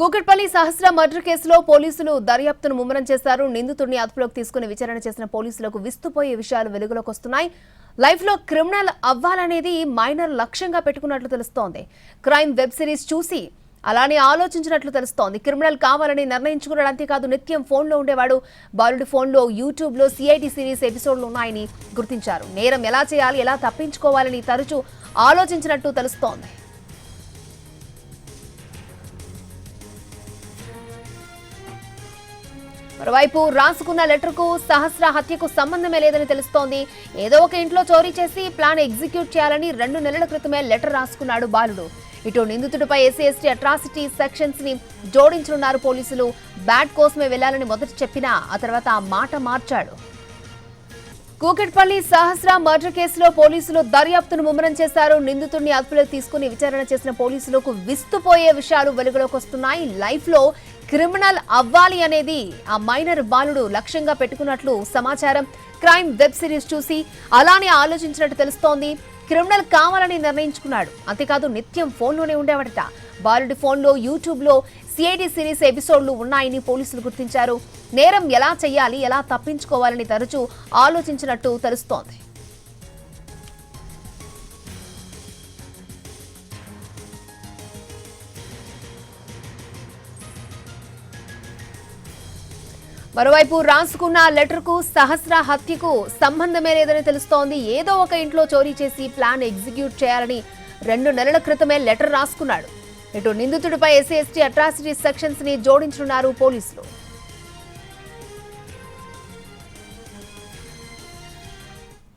కూకట్పల్లి సహస్ర murder కేసులో పోలీసులు దర్యాప్తును ముమ్మరం చేశారు. నిందితుడిని అదుపులోకి తీసుకుని విచారణ చేసిన పోలీసులకు విస్తుపోయే విషయాలు వెలుగులోకి వస్తున్నాయి. లైఫ్ లో క్రిమినల్ అవ్వాలనేది మైనర్ లక్ష్యంగా పెట్టుకున్నట్లు తెలుస్తోంది. క్రైమ్ వెబ్ సిరీస్ చూసి అలానే ఆలోచించినట్లు తెలుస్తోంది. క్రిమినల్ కావాలని నిర్ణయించుకున్నాడు. అంతేకాదు నిత్యం ఫోన్లో ఉండేవాడు. బాలుడి ఫోన్లో యూట్యూబ్లో సిఐడి సిరీస్ ఎపిసోడ్లు ఉన్నాయని గుర్తించారు. నేరం ఎలా చేయాలి, ఎలా తప్పించుకోవాలని తరచూ ఆలోచించినట్టు తెలుస్తోంది. మరోవైపు రాసుకున్న లెటర్కు సహస్ర హత్యకు సంబంధమే లేదని తెలుస్తోంది. ఏదో ఒక ఇంట్లో చోరీ చేసి ప్లాన్ ఎగ్జిక్యూట్ చేయాలని 2 నెలల క్రితమే లెటర్ రాసుకున్నాడు బాలుడు. ఇటు నిందితుడిపై ఎస్సీ అట్రాసిటీ సెక్షన్స్ ని జోడించనున్నారు పోలీసులు. బ్యాట్ కోసమే వెళ్లాలని మొదట చెప్పినా ఆ తర్వాత ఆ మాట మార్చాడు. కూకట్పల్లి సహస్ర మర్డర్ కేసులో పోలీసులు దర్యాప్తును ముమ్మరం చేశారు. నిందితుడిని అదుపులోకి తీసుకుని విచారణ చేసిన పోలీసులకు విస్తుపోయే విషయాలు వెలుగులోకి వస్తున్నాయి. లైఫ్ లో క్రిమినల్ అవ్వాలి అనేది ఆ మైనర్ బాలుడు లక్ష్యంగా పెట్టుకున్నట్లు సమాచారం. క్రైమ్ వెబ్ సిరీస్ చూసి అలానే ఆలోచించినట్టు తెలుస్తోంది. క్రిమినల్ కావాలని నిర్ణయించుకున్నాడు. అంతేకాదు నిత్యం ఫోన్లోనే ఉండేవాడట. బాలుడి ఫోన్లో యూట్యూబ్లో సిఐడి సిరీస్ ఎపిసోడ్లు ఉన్నాయని పోలీసులు గుర్తించారు. నేరం ఎలా చేయాలి, ఎలా తప్పించుకోవాలని తరచూ ఆలోచించినట్టు తెలుస్తోంది. మరోవైపు రాసుకున్న లెటర్కు సహస్ర హత్యకు సంబంధమే లేదని తెలుస్తోంది. ఏదో ఒక ఇంట్లో చోరీ చేసి ప్లాన్ ఎగ్జిక్యూట్ చేయాలని 2 నెలల క్రితమే లెటర్ రాసుకున్నాడు. ఇటు నిందితుడిపై ఎస్సీ అట్రాసిటీ సెక్షన్స్ ని జోడించనున్నారు పోలీసులు.